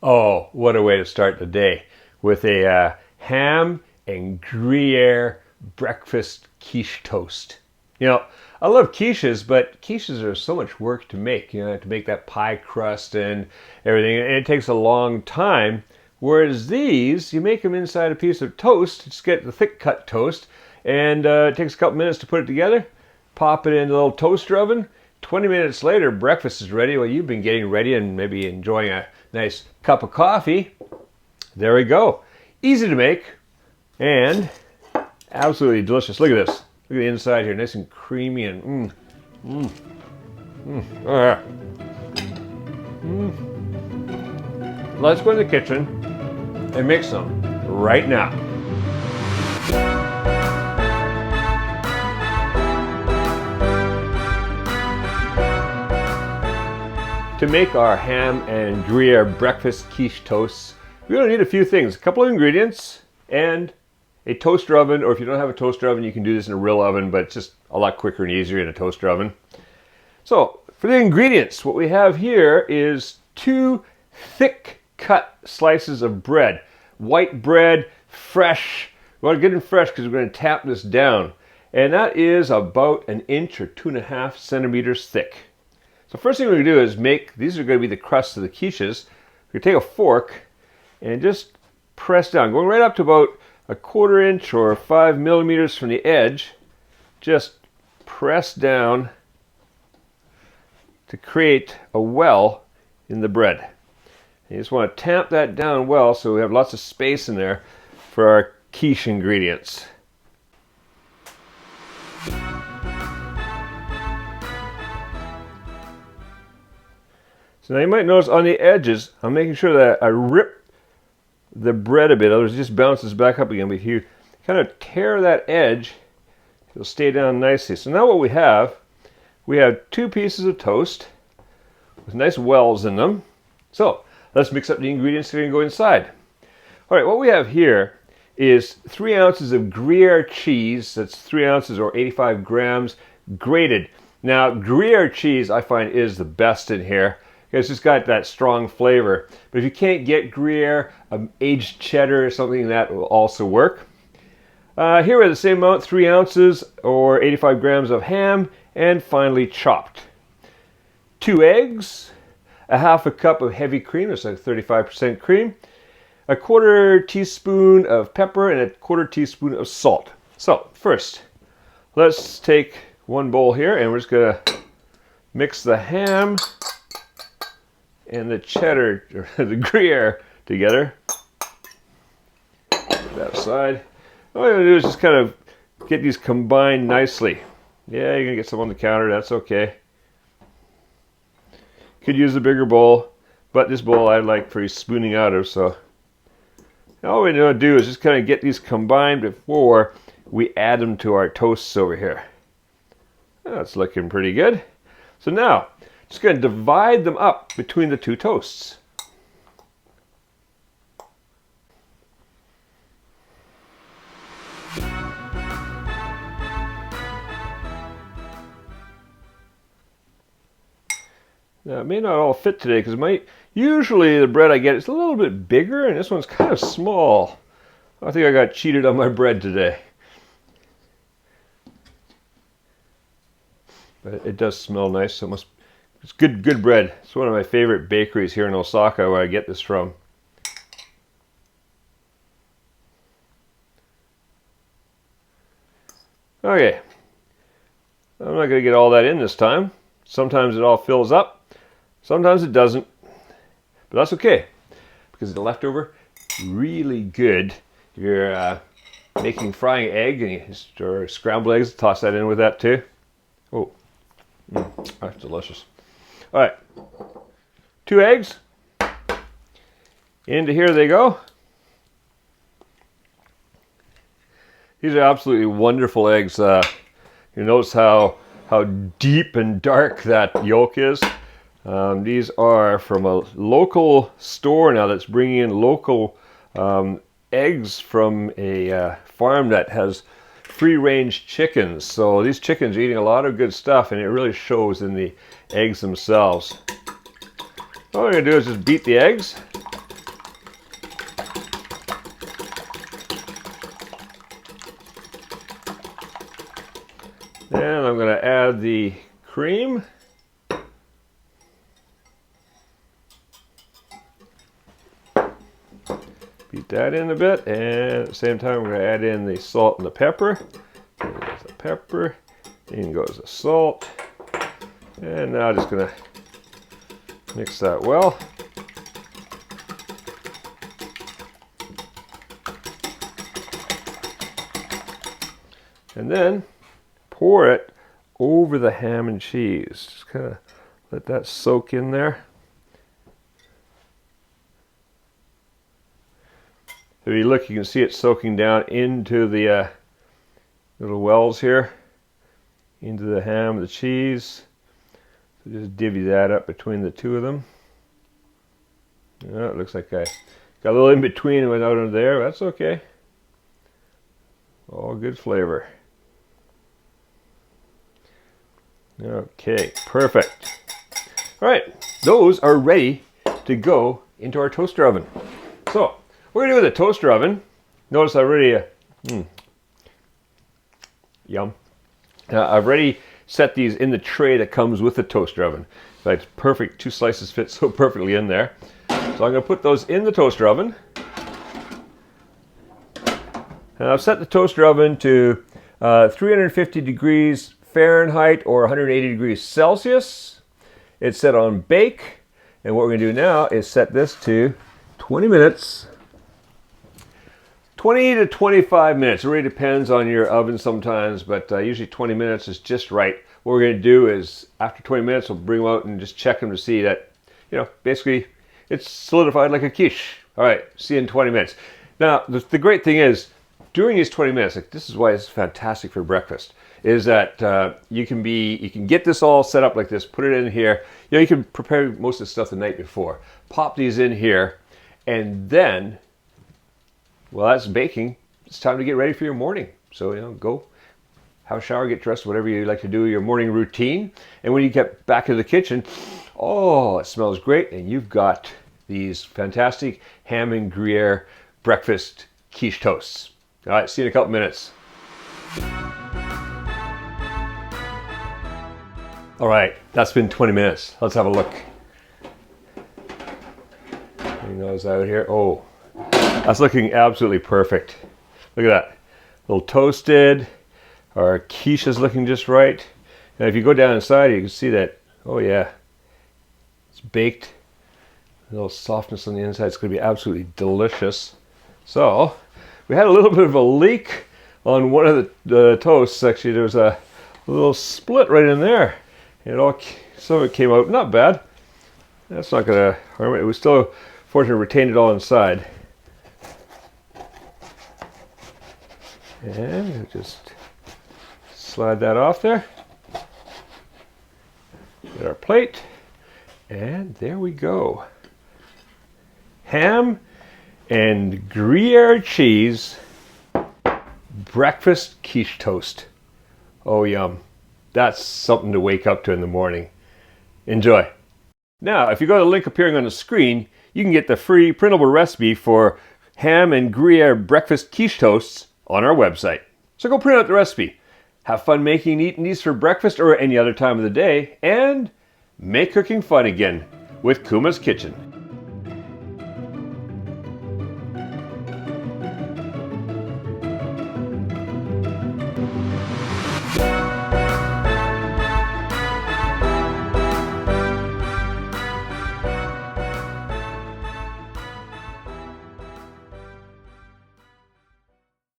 Oh, what a way to start the day with a ham and Gruyere breakfast quiche toast. You know, I love quiches, but quiches are so much work to make. You know, to make that pie crust and everything, and it takes a long time. Whereas these, you make them inside a piece of toast. Just get the thick cut toast, and it takes a couple minutes to put it together. Pop it in the little toaster oven. 20 minutes later, breakfast is ready. Well, you've been getting ready and maybe enjoying a nice cup of coffee. There we go. Easy to make and absolutely delicious. Look at this. Look at the inside here, nice and creamy and Let's go in the kitchen and make some right now. To make our ham and Gruyere breakfast quiche toasts, we're going to need a few things. A couple of ingredients and a toaster oven, or if you don't have a toaster oven, you can do this in a real oven, but it's just a lot quicker and easier in a toaster oven. So, for the ingredients, what we have here is 2 thick cut slices of bread. White bread, fresh. We want to get it fresh because we're going to tap this down. And that is about 1 inch or 2.5 centimeters thick. So first thing we're going to do is these are going to be the crust of the quiches. We're going to take a fork and just press down, going right up to about 1/4 inch or 5 millimeters from the edge. Just press down to create a well in the bread. And you just want to tamp that down well so we have lots of space in there for our quiche ingredients. So now you might notice on the edges, I'm making sure that I rip the bread a bit, otherwise it just bounces back up again. But if you kind of tear that edge, it'll stay down nicely. So now what we have 2 pieces of toast with nice wells in them. So let's mix up the ingredients that are going to go inside. All right, what we have here is 3 ounces of Gruyere cheese. That's 3 ounces or 85 grams grated. Now, Gruyere cheese I find is the best in here. It's just got that strong flavor. But if you can't get Gruyere, aged cheddar or something, that will also work. Here we have the same amount, 3 ounces or 85 grams of ham, and finely chopped. 2 eggs, a 1/2 cup of heavy cream, that's like 35% cream, 1/4 teaspoon of pepper, and 1/4 teaspoon of salt. So first, let's take one bowl here, and we're just going to mix the ham and the cheddar, or the Gruyere, together. Put that aside. All you're going to do is just kind of get these combined nicely. Yeah, you're going to get some on the counter, that's okay. Could use a bigger bowl, but this bowl I like for spooning out of, so all we're going to do is just kind of get these combined before we add them to our toasts over here. That's looking pretty good. So now, just going to divide them up between the 2 toasts. Now, it may not all fit today because usually the bread I get is a little bit bigger, and this one's kind of small. I think I got cheated on my bread today. But it does smell nice, so it's good bread. It's one of my favorite bakeries here in Osaka where I get this from. Okay, I'm not going to get all that in this time. Sometimes it all fills up, sometimes it doesn't. But that's okay, because the leftover, really good. You're making frying egg or scrambled eggs, toss that in with that too. Oh, that's delicious. All right, 2 eggs. Into here they go. These are absolutely wonderful eggs. You notice how deep and dark that yolk is. These are from a local store now that's bringing in local eggs from a farm that has free-range chickens. So these chickens are eating a lot of good stuff, and it really shows in the eggs themselves. All we're going to do is just beat the eggs add the cream. Beat that in a bit, and at the same time we're going to add in the salt and the pepper. There's the pepper, in goes the salt, and now just going to mix that well. And then pour it over the ham and cheese. Just kind of let that soak in there. If you look, you can see it soaking down into the little wells here, into the ham and the cheese. So just divvy that up between the two of them. Oh, it looks like I got a little in between and went out under there. That's okay. All good flavor. Okay, perfect. All right, those are ready to go into our toaster oven. So, what we're going to do with the toaster oven, notice I already, yum. I've already set these in the tray that comes with the toaster oven. In fact, it's perfect, 2 slices fit so perfectly in there. So I'm going to put those in the toaster oven. And I've set the toaster oven to 350 degrees Fahrenheit or 180 degrees Celsius. It's set on bake, and what we're going to do now is set this to 20 minutes. 20 to 25 minutes. It really depends on your oven sometimes, but usually 20 minutes is just right. What we're going to do is, after 20 minutes, we'll bring them out and just check them to see that, basically it's solidified like a quiche. All right, see you in 20 minutes. Now, the great thing is, during these 20 minutes, this is why it's fantastic for breakfast, is that you can get this all set up like this, put it in here. You can prepare most of the stuff the night before. Pop these in here, and then, well, that's baking. It's time to get ready for your morning. So, go have a shower, get dressed, whatever you like to do, your morning routine. And when you get back into the kitchen, oh, it smells great, and you've got these fantastic ham and Gruyere breakfast quiche toasts. All right, see you in a couple minutes. All right, that's been 20 minutes. Let's have a look. Bring those out here. Oh, that's looking absolutely perfect. Look at that. A little toasted. Our quiche is looking just right. And if you go down inside, you can see that, oh yeah, it's baked. A little softness on the inside. It's going to be absolutely delicious. So, we had a little bit of a leak on one of the toasts. Actually, there was a little split right in there. Some of it came out not bad. That's not going to harm it. It was still fortunately retained it all inside. And we'll just slide that off there. Get our plate, and there we go. Ham and Gruyere cheese breakfast quiche toast. Oh, yum. That's something to wake up to in the morning. Enjoy. Now, if you go to the link appearing on the screen, you can get the free printable recipe for ham and Gruyere breakfast quiche toasts on our website. So go print out the recipe. Have fun making and eating these for breakfast or any other time of the day, and make cooking fun again with Kuma's Kitchen.